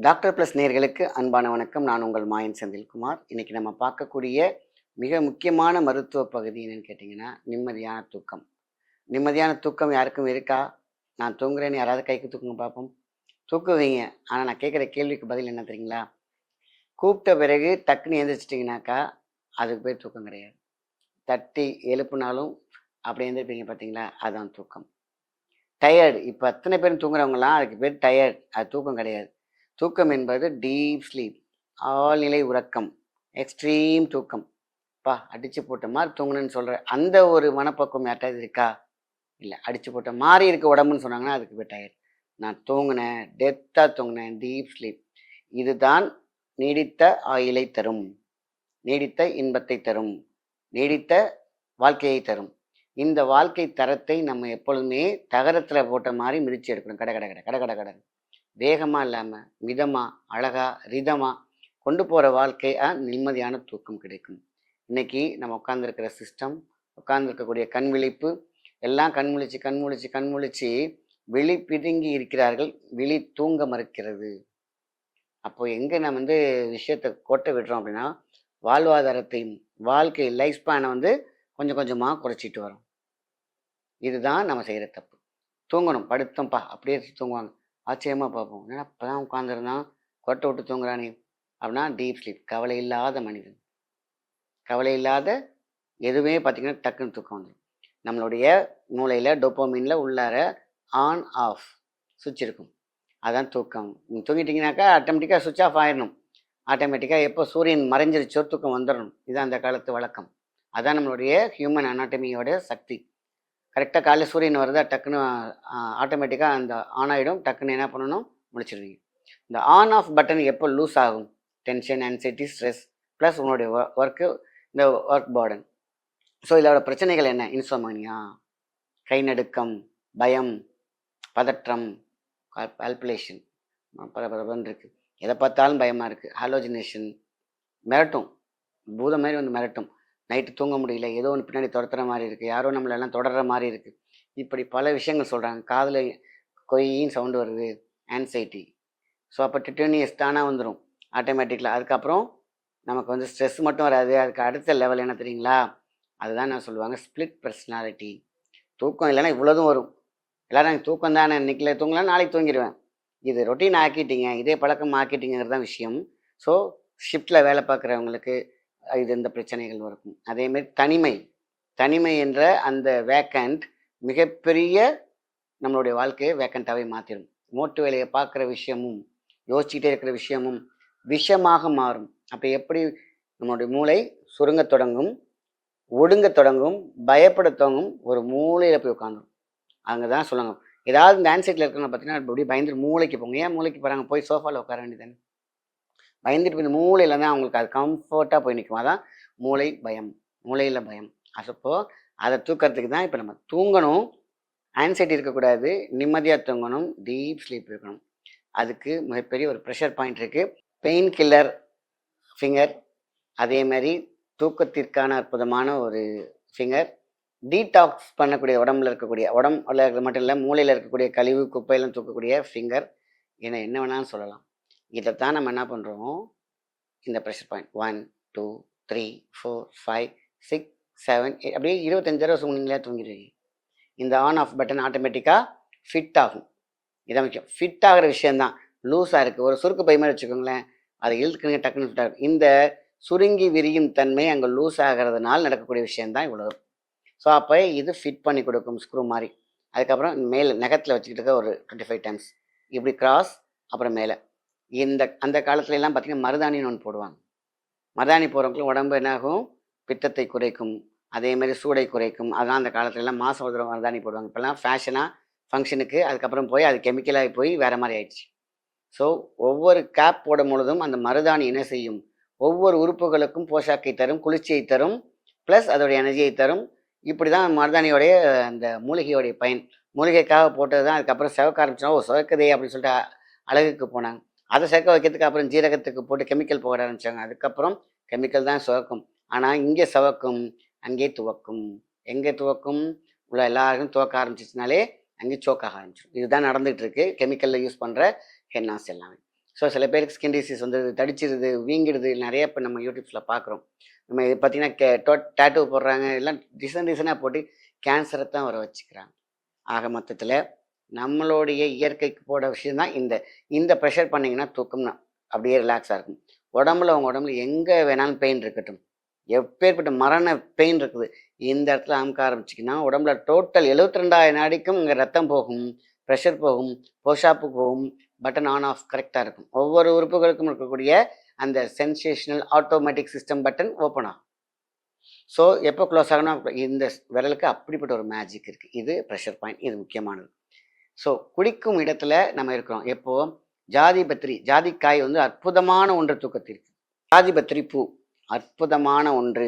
Doctor plus நேயர்களுக்கு அன்பான வணக்கம். நான் உங்கள் மாயன் செந்தில்குமார். இன்னைக்கு நம்ம பார்க்கக்கூடிய மிக முக்கியமான மருத்துவ பகுதி என்னன்னு கேட்டிங்கன்னா, நிம்மதியான தூக்கம். நிம்மதியான தூக்கம் யாருக்கும் இருக்கா? நான் தூங்குறேன்னு யாராவது கைக்கு தூக்குங்க பார்ப்போம். தூக்குவீங்க. ஆனால் நான் கேட்குற கேள்விக்கு பதில் என்ன தெரியுங்களா? கூப்பிட்ட பிறகு டக்குன்னு எழுந்திரிச்சிட்டிங்கனாக்கா அதுக்கு பேர் தூக்கம் கிடையாது. தட்டி எழுப்புனாலும் அப்படி எழுந்திருப்பீங்க பார்த்தீங்களா? அதுதான் தூக்கம். டயர்டு இப்போ அத்தனை பேரும் தூங்குறவங்கலாம் அதுக்கு பேர் டயர்ட். அது தூக்கம் கிடையாது. தூக்கம் என்பது டீப் ஸ்லீப், ஆழ்நிலை உறக்கம், எக்ஸ்ட்ரீம் தூக்கம். அடிச்சு போட்ட மாதிரி தூங்கணும்னு சொல்கிற அந்த ஒரு மனப்பக்குவம் யார்ட்டாவது இருக்கா? இல்லை. அடிச்சு போட்ட மாதிரி இருக்க உடம்புன்னு சொன்னாங்கன்னா அதுக்கு பேர் டயர்ட். நான் தூங்கினேன், டெத்தாக தூங்கினேன், டீப் ஸ்லீப். இதுதான் நீடித்த ஆயுளை தரும், நீடித்த இன்பத்தை தரும், நீடித்த வாழ்க்கையை தரும். இந்த வாழ்க்கை தரத்தை நம்ம எப்பொழுதுமே தகரத்தில் போட்ட மாதிரி மிதிச்சு எடுக்கணும். கடை கடை கடை கடை கடை கடை வேகமாக இல்லாமல் மிதமாக அழகாக ரிதமாக கொண்டு போகிற வாழ்க்கை நிம்மதியான தூக்கம் கிடைக்கும். இன்றைக்கி நம்ம உட்காந்துருக்கிற சிஸ்டம், உட்காந்துருக்கக்கூடிய கண் விழிப்பு எல்லாம் கண்முழிச்சு விழி பிதுங்கி இருக்கிறார்கள். விழி தூங்க மறுக்கிறது. அப்போது எங்கே நம்ம விஷயத்தை கோட்டை விடுறோம் அப்படின்னா, வாழ்வாதாரத்தையும் வாழ்க்கை லைஃப் ஸ்பேனை கொஞ்சம் கொஞ்சமாக குறைச்சிட்டு வரோம். இதுதான் நம்ம செய்கிற தப்பு. தூங்கணும், படுத்தோம்ப்பா அப்படியே தூங்குவாங்க. ஆச்சரியமாக பார்ப்போம். ஏன்னா இப்போ தான் உட்காந்துருந்தான் கொட்டை விட்டு தூங்குறானே அப்படின்னா டீப் ஸ்லீப். கவலை இல்லாத மனிதன், கவலை இல்லாத எதுவுமே பார்த்திங்கன்னா டக்குன்னு தூக்கம் வந்துடும். நம்மளுடைய மூளையில் டோப்போமினில் உள்ளார ஆன் ஆஃப் சுவிட்ச் இருக்கும். அதான் தூக்கம். தூங்கிட்டிங்கனாக்கா ஆட்டோமேட்டிக்காக சுவிட்ச் ஆஃப் ஆயிடணும். ஆட்டோமேட்டிக்காக எப்போ சூரியன் மறைஞ்சிருச்சோ தூக்கம் வந்துடணும். இதுதான் அந்த காலத்து வழக்கம். அதான் நம்மளுடைய ஹியூமன் அனாட்டமியோட சக்தி. கரெக்டாக காலையில் சூரியன் வருதா டக்குன்னு ஆட்டோமேட்டிக்காக அந்த ஆன் ஆகிடும். டக்குன்னு என்ன பண்ணணும், முடிச்சிடுவீங்க. இந்த ஆன் ஆஃப் பட்டன் எப்போ லூஸ் ஆகும்? டென்ஷன், ஆன்சைட்டி, ஸ்ட்ரெஸ் ப்ளஸ் உங்களுடைய ஒர்க்கு, இந்த ஒர்க் பர்டன். ஸோ இதோட பிரச்சனைகள் என்ன? இன்சோமனியா, கை நடுக்கம், பயம், பதற்றம், கால்குலேஷன், பரபரப்புன்னு இருக்குது. எதை பார்த்தாலும் பயமாக இருக்குது. ஹாலோஜினேஷன், மிரட்டும், பூதம் மாதிரி மிரட்டும். நைட்டு தூங்க முடியல, ஏதோ ஒன்று பின்னாடி துரத்துற மாதிரி இருக்குது, யாரோ நம்மளெல்லாம் தொடர்ற மாதிரி இருக்குது. இப்படி பல விஷயங்கள் சொல்கிறாங்க. காதில் கொய்யின்னு சவுண்டு வருது, ஆன்சைட்டி. ஸோ அப்போ டிட்டோனியஸ் தானாக வந்துடும் ஆட்டோமேட்டிக்கில். அதுக்கப்புறம் நமக்கு ஸ்ட்ரெஸ் மட்டும் வராது. அதுக்கு அடுத்த லெவல் என்ன தெரியுங்களா? அதுதான் நான் சொல்லுவாங்க ஸ்பிளிட் பர்சனாலிட்டி. தூக்கம் இல்லைன்னா இவ்வளோதும் வரும். எல்லோரும் எனக்கு தூக்கம் தானே, இன்றைக்கில தூங்கலாம், நாளைக்கு தூங்கிடுவேன். இது ரொட்டீன் ஆக்கிட்டீங்க, இதே பழக்கம் ஆக்கிட்டீங்கிறது தான் விஷயம். ஸோ ஷிஃப்ட்டில் வேலை பார்க்குறவங்களுக்கு இது இந்த பிரச்சனைகள் இருக்கும். அதேமாரி தனிமை என்ற அந்த வேக்கண்ட் மிகப்பெரிய நம்மளுடைய வாழ்க்கையை வேக்கண்ட்டாகவே மாற்றிடும். மோட்டு வேலையை பார்க்குற விஷயமும் யோசிச்சுக்கிட்டே இருக்கிற விஷயமும் விஷமாக மாறும். அப்போ எப்படி நம்மளுடைய மூளை சுருங்க தொடங்கும், ஒடுங்க தொடங்கும், பயப்பட தொடங்கும், ஒரு மூளையில் போய் உட்காந்துரும். அங்கே தான் சொல்லுவாங்க, ஏதாவது இந்த ஆன்சைட்டில் இருக்கவங்க பார்த்தீங்கன்னா அப்படி பயந்துட்டு மூளைக்கு போங்க. ஏன் மூளைக்கு போகிறாங்க? போய் சோஃபாவில் உட்கார வேண்டியதானே. பயந்துட்டு போய் மூளையில் தான் அவங்களுக்கு அது கம்ஃபர்ட்டாக போய் நிற்கும். அதான் மூளை பயம், மூளையில் பயம். அப்போது அதை தூக்கிறதுக்கு தான் இப்போ நம்ம தூங்கணும். ஆன்சைட்டி இருக்கக்கூடாது, நிம்மதியாக தூங்கணும், டீப் ஸ்லீப் இருக்கணும். அதுக்கு மிகப்பெரிய ஒரு ப்ரெஷர் பாயிண்ட் இருக்குது. பெயின் கில்லர் ஃபிங்கர், அதே மாதிரி தூக்கத்திற்கான அற்புதமான ஒரு ஃபிங்கர், டீடாக்ஸ் பண்ணக்கூடிய உடம்புல இருக்கிற மட்டும் இல்லை, மூளையில் இருக்கக்கூடிய கழிவு குப்பையெல்லாம் தூக்கக்கூடிய ஃபிங்கர். என்ன வேணாலும் சொல்லலாம். இதைத்தான் நம்ம என்ன பண்ணுறோம், இந்த ப்ரெஷர் பாயிண்ட் 1 2 3 4 5 6 7 8 அப்படியே 25 தடவை சொன்னீங்களா தூங்கிடுவீங்க. இந்த ஆன் ஆஃப் பட்டன் ஆட்டோமேட்டிக்காக ஃபிட் ஆகும். இதான் முக்கியம். ஃபிட் ஆகிற விஷயந்தான். லூஸாக இருக்குது, ஒரு சுருக்கு பை மாதிரி வச்சுக்கோங்களேன், அதை இழுத்துக்குங்க, டக்குன்னு ஃபிட் ஆகும். இந்த சுருங்கி விரியும் தன்மை அங்கே லூஸ் ஆகிறதுனால நடக்கக்கூடிய விஷயந்தான் இவ்வளோ. ஸோ அப்போ இது ஃபிட் பண்ணி கொடுக்கும் ஸ்க்ரூ மாதிரி. அதுக்கப்புறம் மேலே நகத்தில் வச்சுக்கிட்டு ஒரு 25 டைம்ஸ் இப்படி கிராஸ், அப்புறம் மேலே. அந்த காலத்துலலாம் பார்த்திங்கன்னா மருதாணின்னு ஒன்று போடுவாங்க. மருதாணி போடுறவங்களுக்கு உடம்பு என்னாகும், பித்தத்தை குறைக்கும், அதேமாதிரி சூடை குறைக்கும். அதெல்லாம் அந்த காலத்துலலாம் மாதம் ஒரு தடவை மருதாணி போடுவாங்க. இப்போல்லாம் ஃபேஷனாக ஃபங்க்ஷனுக்கு அதுக்கப்புறம் போய் அது கெமிக்கலாகி போய் வேறு மாதிரி ஆயிடுச்சு. ஸோ ஒவ்வொரு கேப் போடும் பொழுதும் அந்த மருதாணி என்ன செய்யும், ஒவ்வொரு உறுப்புகளுக்கும் போஷாக்கை தரும், குளிர்ச்சியை தரும், ப்ளஸ் அதோடைய எனர்ஜியை தரும். இப்படி தான் மருதாணியோடைய அந்த மூலிகையோடைய பயன். மூலிகைக்காக போட்டது தான். அதுக்கப்புறம் சிவக்க ஆரம்பிச்சோன்னா சிவக்குதே அப்படின்னு சொல்லிட்டு அழகுக்கு போனாங்க. அதை சேர்க்க வைக்கிறதுக்கு அப்புறம் ஜீரகத்துக்கு போட்டு கெமிக்கல் போட ஆரம்பித்தாங்க. அதுக்கப்புறம் கெமிக்கல் தான் சுவக்கும். ஆனால் இங்கே சவக்கும், அங்கே துவக்கும். எங்கே துவக்கும்? உள்ள எல்லாருக்கும் துவக்க ஆரம்பிச்சிச்சுனாலே அங்கே சோக்காக ஆரம்பிச்சிடும். இதுதான் நடந்துகிட்டு இருக்கு கெமிக்கலில் யூஸ் பண்ணுற ஹென்னாஸ் எல்லாமே. ஸோ சில பேருக்கு ஸ்கின் டிசீஸ் வந்துடுது, தடிச்சிருது, வீங்கிடுது, நிறைய இப்போ நம்ம யூடியூப்ஸில் பார்க்குறோம். நம்ம இது பார்த்தீங்கன்னா டேட்டூ போடுறாங்க, எல்லாம் டிசைனாக போட்டு கேன்சரை தான் வர வச்சுக்கிறாங்க. ஆக மொத்தத்தில் நம்மளுடைய இயற்கைக்கு போட விஷயம் தான் இந்த இந்த ப்ரெஷர் பண்ணிங்கன்னா தூக்கம்னா அப்படியே ரிலாக்ஸாக இருக்கும். உங்க உடம்புல எங்கே வேணாலும் பெயின் இருக்கட்டும், எப்பேற்பட்ட மரண பெயின் இருக்குது, இந்த இடத்துல அமுக்க ஆரம்பிச்சிங்கன்னா உடம்புல டோட்டல் 72,000 நாடிக்கும் இங்கே ரத்தம் போகும், ப்ரெஷர் போகும், போஷாப்பு போகும், பட்டன் ஆன் ஆஃப் கரெக்டாக இருக்கும். ஒவ்வொரு உறுப்புகளுக்கும் இருக்கக்கூடிய அந்த sensational automatic system button open ஆகும். ஸோ எப்போ க்ளோஸ் ஆகணும், இந்த விரலுக்கு அப்படிப்பட்ட ஒரு மேஜிக் இருக்குது. இது ப்ரெஷர் பாயிண்ட், இது முக்கியமானது. ஸோ குடிக்கும் இடத்துல நம்ம இருக்கிறோம். எப்போ ஜாதிபத்திரி, ஜாதிக்காய் வந்து அற்புதமான ஒன்று தூக்கத்திற்கு. ஜாதிபத்திரி பூ அற்புதமான ஒன்று.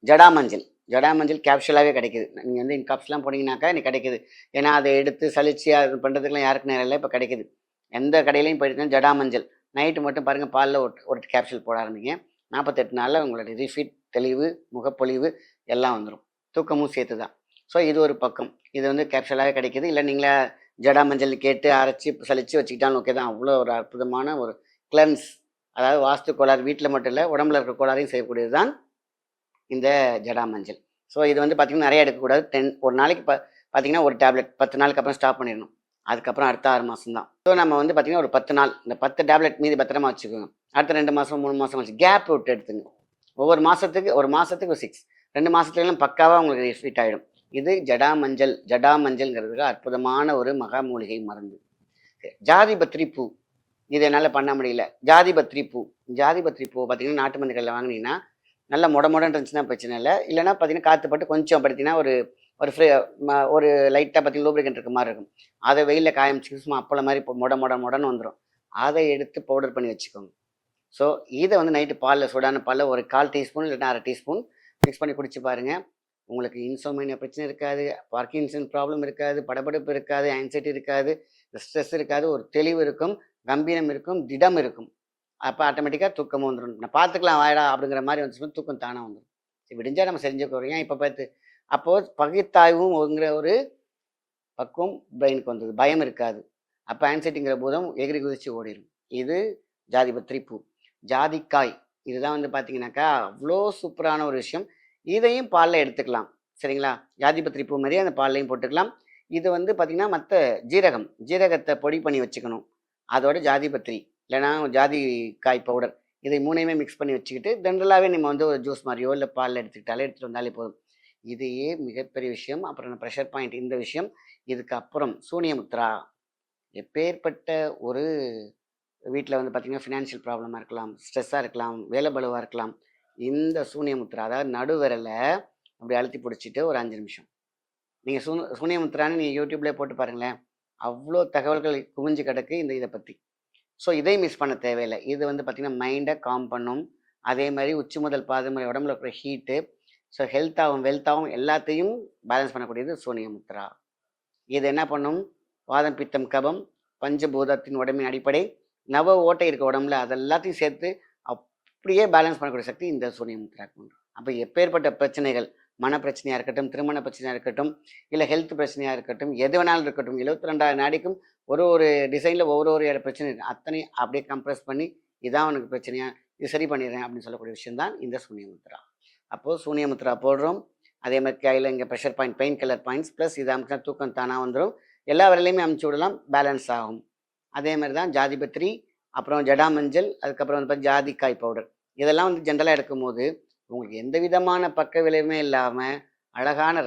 ஜடாமஞ்சள், ஜடாமஞ்சள் கேப்சுவலாகவே கிடைக்குது. நீங்கள் வந்து இன்காப்ஸ்லாம் போனீங்கன்னாக்கா இன்னைக்கு கிடைக்குது. ஏன்னா அதை எடுத்து சலிச்சு அது பண்ணுறதுக்குலாம் யாருக்கு நேரம் இல்லை, இப்போ கிடைக்குது. எந்த கடையிலையும் போயிட்டு ஜடாமஞ்சள் நைட்டு மட்டும் பாருங்கள், பாலில் ஒரு கேப்சூல் போட ஆரம்பிங்க. 48 நாளில் உங்களோட ரிஃபிட், தெளிவு, முகப்பொழிவு எல்லாம் வந்துடும். தூக்கமும் சேர்த்து தான். ஸோ இது ஒரு பக்கம். இது வந்து கேப்சூலாகவே கிடைக்கிது. இல்லை நீங்களே ஜடாமஞ்சள் கேட்டு அரைச்சி சலிச்சு வச்சுக்கிட்டாலும் ஓகே தான். அவ்வளோ ஒரு அற்புதமான ஒரு கிளன்ஸ், அதாவது வாஸ்து கோளாறு வீட்டில் மட்டும் இல்லை, உடம்புல இருக்கிற கோளாறையும் செய்யக்கூடியது தான் இந்த ஜடாமஞ்சள். ஸோ இது வந்து பார்த்திங்கன்னா நிறைய எடுக்கக்கூடாது. ஒரு நாளைக்கு பார்த்திங்கன்னா ஒரு டேப்லெட் 10 நாளுக்கு அப்புறம் ஸ்டாப் பண்ணிடணும். அதுக்கப்புறம் அடுத்த 6 மாதம் தான். ஸோ நம்ம வந்து பார்த்திங்கன்னா ஒரு 10 நாள், இந்த 10 டேப்லெட் மீதி பத்திரமா வச்சுக்கோங்க. அடுத்த 2 மாதம் 3 மாதம் வச்சு கேப் விட்டு எடுத்துங்க. ஒவ்வொரு மாதத்துக்கு ஒரு 6, 2 மாதத்துலாம் பக்காவாக உங்களுக்கு ஃபிட் ஆகிடும். இது ஜடாமஞ்சள். ஜடாமஞ்சள்ங்கிறதுக்கு அற்புதமான ஒரு மகா மூலிகை மருந்து. ஜாதிபத்திரி பூ, இது என்னால் பண்ண முடியல. ஜாதிபத்திரி பூ பார்த்தீங்கன்னா நாட்டு மருந்து கடையில் வாங்கினீங்கன்னா நல்லா மொடன்னு இருந்துச்சுன்னா பிரச்சனை இல்லை. இல்லைன்னா பார்த்தீங்கன்னா காற்று பட்டு கொஞ்சம் படுத்தினா ஒரு ஒரு லைட்டாக பார்த்தீங்கன்னா லூப்ரிகன்ட் இருக்க மாதிரி இருக்கும். அதை வெயிலில் காயமிச்சு சும்மா அப்பளம் மாதிரி இப்போ மொடன்னு வந்துடும். அதை எடுத்து பவுடர் பண்ணி வச்சுக்கோங்க. ஸோ இதை வந்து நைட்டு பாலில், சூடான பாலில் ஒரு 1/4 டீஸ்பூன் இல்லைன்னா 1/2 டீஸ்பூன் மிக்ஸ் பண்ணி குடிச்சு பாருங்கள். உங்களுக்கு இன்சோமேனியா பிரச்சனை இருக்காது, பார்க்கின்சன் ப்ராப்ளம் இருக்காது, படபடப்பு இருக்காது, ஆன்சைட்டி இருக்காது, ஸ்ட்ரெஸ் இருக்காது, ஒரு தெளிவு இருக்கும், கம்பீரம் இருக்கும், திடம் இருக்கும். அப்போ ஆட்டோமேட்டிக்காக தூக்கமும் வந்துடும். நான் பார்த்துக்கலாம் வாயடா அப்படிங்கிற மாதிரி வந்துச்சுன்னா தூக்கம் தானே வந்துடும். விடிஞ்சா நம்ம செஞ்சுக்கிறோம். ஏன் இப்போ பார்த்து அப்போது பகுத்தாய்வுங்கிற ஒரு பக்குவம் பிரெயினுக்கு வந்தது, பயம் இருக்காது. அப்போ ஆன்சைட்டிங்கிற போதும் எகிரி குதிச்சு ஓடிடும். இது ஜாதிபத்திரி பூ. ஜாதிக்காய் இதுதான் வந்து பார்த்தீங்கன்னாக்கா அவ்வளோ சூப்பரான ஒரு விஷயம். இதையும் பாலில் எடுத்துக்கலாம், சரிங்களா? ஜாதிபத்திரி பூ மாதிரியே அந்த பால்லையும் போட்டுக்கலாம். இது வந்து பார்த்திங்கன்னா மற்ற ஜீரகத்தை பொடி பண்ணி வச்சுக்கணும். அதோட ஜாதிபத்திரி இல்லைனா ஜாதிக்காய் பவுடர், இதை 3யுமே மிக்ஸ் பண்ணி வச்சுக்கிட்டு ஜென்ரலாகவே நம்ம வந்து ஒரு ஜூஸ் மாதிரியோ இல்லை பாலில் எடுத்துக்கிட்டு வந்தாலே போதும். இதையே மிகப்பெரிய விஷயம். அப்புறம் ப்ரெஷர் பாயிண்ட் இந்த விஷயம். இதுக்கப்புறம் சூனியமுத்ரா. எப்பேற்பட்ட ஒரு வீட்டில் வந்து பார்த்திங்கன்னா ஃபினான்ஷியல் ப்ராப்ளமாக இருக்கலாம், ஸ்ட்ரெஸ்ஸாக இருக்கலாம், வேலை பலுவாக இருக்கலாம். இந்த சூனியமுத்ரா, அதாவது நடுவிரலை அப்படி அழுத்தி பிடிச்சிட்டு ஒரு 5 நிமிஷம் நீங்கள் சூனியமுத்ரான்னு நீங்கள் யூடியூப்லேயே போட்டு பாருங்களேன், அவ்வளோ தகவல்கள் குவிஞ்சு கிடக்கு இதை பற்றி. ஸோ இதை மிஸ் பண்ண தேவையில்லை. இது வந்து பார்த்திங்கன்னா மைண்டை காம் பண்ணும். அதே மாதிரி உச்சி முதல் பாதம் உடம்புல இருக்கிற ஹீட்டு, ஸோ ஹெல்த்தாகவும் வெல்த்தாகவும் எல்லாத்தையும் பேலன்ஸ் பண்ணக்கூடியது சூனியமுத்ரா. இது என்ன பண்ணும், வாதம் பித்தம் கபம் பஞ்சபூதத்தின் உடம்பின் அடிப்படை, நவ ஓட்டை இருக்க உடம்புல அதெல்லாத்தையும் சேர்த்து அப்படியே பேலன்ஸ் பண்ணக்கூடிய சக்தி இந்த சூனியமுத்ராக்கு உண்டு. அப்போ எப்பேற்பட்ட பிரச்சனைகள், மன பிரச்சனையாக இருக்கட்டும், திருமண பிரச்சனையாக இருக்கட்டும், இல்லை ஹெல்த் பிரச்சனையாக இருக்கட்டும், எது வேணாலும் இருக்கட்டும், 72,000 நாடிக்கும் ஒரு டிசைனில் ஒவ்வொரு பிரச்சனை இருக்குது. அத்தனை அப்படியே கம்ப்ரெஸ் பண்ணி இதான் உனக்கு பிரச்சனையா, இது சரி பண்ணிடுறேன் அப்படின்னு சொல்லக்கூடிய விஷயம்தான் இந்த சூனியமுத்ரா. அப்போது சூனியமுத்ரா போடுறோம். அதே மாதிரி கையில் இங்கே pressure point, pain killer points plus இது அமுக்கினா தூக்கம் தானாக வந்துடும். எல்லா வேலையுமே அமுச்சு விடலாம், பேலன்ஸ் ஆகும். அதே மாதிரி தான் ஜாதிபத்திரி, அப்புறம் ஜடாமஞ்சள், அதுக்கப்புறம் வந்து ஜாதிக்காய் பவுடர். இதெல்லாம் வந்து ஜென்ரலாக எடுக்கும்போது உங்களுக்கு எந்த விதமான பக்க விளைவுமே இல்லாமல் அழகான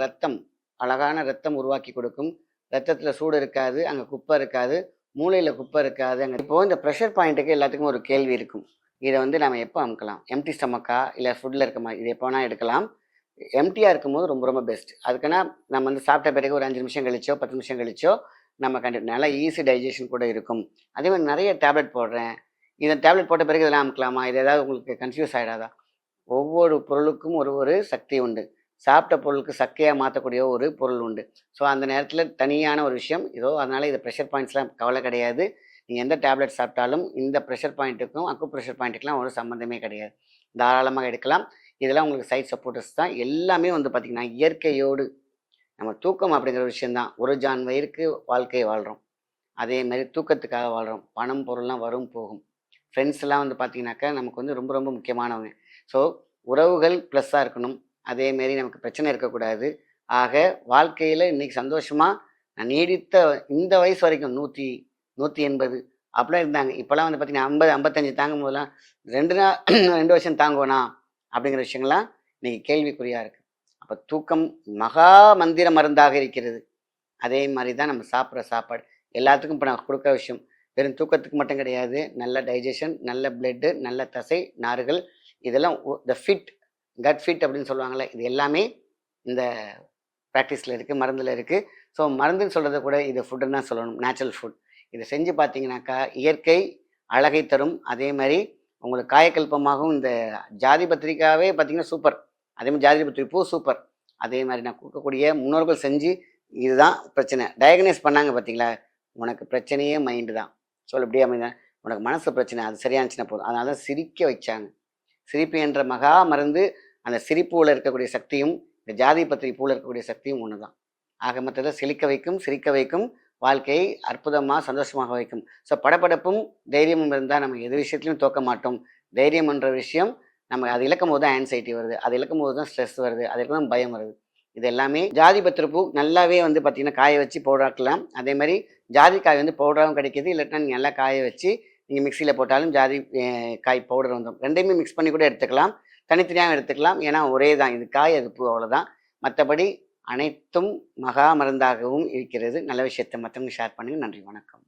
ரத்தம் உருவாக்கி கொடுக்கும். ரத்தத்தில் சூடு இருக்காது, அங்கே குப்பை இருக்காது, மூளையில் குப்பை இருக்காது. அங்கே இப்போது இந்த ப்ரெஷர் பாயிண்ட்டுக்கு எல்லாத்துக்கும் ஒரு கேள்வி இருக்கும். இதை வந்து நம்ம எப்போ அமுக்கலாம், எம்டி ஸ்டமக்கா இல்லை ஃபுட்டில் இருக்க மாதிரி, இது எப்போ வேணால் எடுக்கலாம். எம்டியாக இருக்கும்போது ரொம்ப ரொம்ப பெஸ்ட். அதுக்குன்னா நம்ம வந்து சாப்பிட்ட பிறகு ஒரு 5 நிமிஷம் கழிச்சோ 10 நிமிஷம் கழிச்சோ நம்ம நல்லா ஈஸி டைஜஷன் கூட இருக்கும். அதே மாதிரி நிறைய டேப்லெட் போடுறேன், இந்த டேப்லெட் போட்ட பிறகு இதெல்லாம் அமுக்கலாமா, இது ஏதாவது உங்களுக்கு கன்ஃபியூஸ் ஆகிடாதா? ஒவ்வொரு பொருளுக்கும் ஒரு சக்தி உண்டு. சாப்பிட்ட பொருளுக்கு சக்கையாக மாற்றக்கூடிய ஒரு பொருள் உண்டு. ஸோ அந்த நேரத்தில் தனியான ஒரு விஷயம் இதோ. அதனால் இது ப்ரெஷர் பாயிண்ட்ஸ்லாம் கவலை கிடையாது. நீங்கள் எந்த டேப்லெட் சாப்பிட்டாலும் இந்த ப்ரெஷர் பாயிண்ட்டுக்கும் ப்ரெஷர் பாயிண்ட்டுக்கெலாம் ஒரு சம்மந்தமே கிடையாது. தாராளமாக எடுக்கலாம். இதெல்லாம் உங்களுக்கு சைட் சப்போர்ட்டர்ஸ் தான். எல்லாமே வந்து பார்த்திங்கன்னா இயற்கையோடு நம்ம தூக்கம் அப்படிங்கிற விஷயந்தான். ஒரு ஜான் வயிறுக்கு வாழ்க்கையை வாழ்கிறோம், அதே மாதிரி தூக்கத்துக்காக வாழ்கிறோம். பணம் பொருள்லாம் வரும் போகும். ஃப்ரெண்ட்ஸ் எல்லாம் வந்து பார்த்தீங்கன்னாக்கா நமக்கு வந்து ரொம்ப ரொம்ப முக்கியமானவங்க. ஸோ உறவுகள் ப்ளஸ்ஸாக இருக்கணும். அதேமாரி நமக்கு பிரச்சனை இருக்கக்கூடாது. ஆக வாழ்க்கையில் இன்னைக்கு சந்தோஷமாக நான் நீடித்த இந்த வயசு வரைக்கும் 180 அப்படிலாம் இருந்தாங்க. இப்போலாம் வந்து பார்த்தீங்கன்னா 50, 55 தாங்கும் போதெல்லாம் 2 நாள் 2 வருஷம் தாங்குவேனா அப்படிங்கிற விஷயங்கள்லாம் இன்னைக்கு கேள்விக்குறியாக இருக்குது. அப்போ தூக்கம் மகா மந்திர மருந்தாக இருக்கிறது. அதே மாதிரி தான் நம்ம சாப்பிட்ற சாப்பாடு எல்லாத்துக்கும் இப்போ நான் கொடுக்குற விஷயம் வெறும் தூக்கத்துக்கு மட்டும் கிடையாது. நல்ல டைஜஷன், நல்ல பிளட்டு, நல்ல தசை நார்கள், இதெல்லாம் த ஃபிட் கட் ஃபிட் அப்படின்னு சொல்லுவாங்கள்ல, இது எல்லாமே இந்த ப்ராக்டிஸில் இருக்குது, மருந்தில் இருக்குது. ஸோ மருந்துன்னு சொல்கிறத கூட இது ஃபுட்டுன்னு தான் சொல்லணும். Natural food. இதை செஞ்சு பார்த்தீங்கன்னாக்கா இயற்கை அழகை தரும். அதே மாதிரி உங்களுக்கு காயக்கல்பமாகவும் இந்த ஜாதி பத்திரிக்காவே பார்த்தீங்கன்னா சூப்பர். அதே மாதிரி ஜாதி பத்திரிகை பூ சூப்பர். அதே மாதிரி நான் கொடுக்கக்கூடிய முன்னோர்கள் செஞ்சு இதுதான் பிரச்சனை டயக்னைஸ் பண்ணாங்க பார்த்தீங்களா, உனக்கு பிரச்சனையே மைண்டு தான். சொல் இப்படியே அமைதான் உனக்கு மனசு பிரச்சனை, அது சரியானுச்சுன்னா போதும். அதனால தான் சிரிக்க வச்சாங்க. சிரிப்பு என்ற மகா மருந்து. அந்த சிரிப்புல இருக்கக்கூடிய சக்தியும் இந்த ஜாதி பத்திரிகை பூவில் இருக்கக்கூடிய சக்தியும் ஒன்று தான். ஆக மொத்தத்தில் சிலிக்க வைக்கும், சிரிக்க வைக்கும், வாழ்க்கையை அற்புதமாக சந்தோஷமாக வைக்கும். ஸோ படபடப்பும் தைரியமும் இருந்தால் நம்ம எது விஷயத்துலையும் தோக்க மாட்டோம். தைரியம் என்ற விஷயம் நம்ம அது இழக்கும் போது தான் ஆன்சைட்டி வருது, அது இழக்கும் போது தான் ஸ்ட்ரெஸ் வருது, அது இழக்கும் தான் பயம் வருது. இது எல்லாமே ஜாதி பத்திரப்பூ நல்லாவே வந்து பார்த்தீங்கன்னா காய வச்சு பவுடராக்கலாம். அதே மாதிரி ஜாதி காய் வந்து பவுடராகவும் கிடைக்கிது. இல்லைன்னா நீங்கள் நல்லா காய வச்சு நீங்கள் மிக்சியில் போட்டாலும் ஜாதி காய் பவுடர் வந்துடும். ரெண்டையுமே மிக்ஸ் பண்ணி கூட எடுத்துக்கலாம், தனித்தனியாக எடுத்துக்கலாம். ஏன்னா ஒரே தான், இது காய் அது பூ, அவ்வளோதான். மற்றபடி அனைத்தும் மகா மருந்தாகவும் இருக்கிறது. நல்ல விஷயத்தை மற்றவங்க ஷேர் பண்ணுங்கள். நன்றி, வணக்கம்.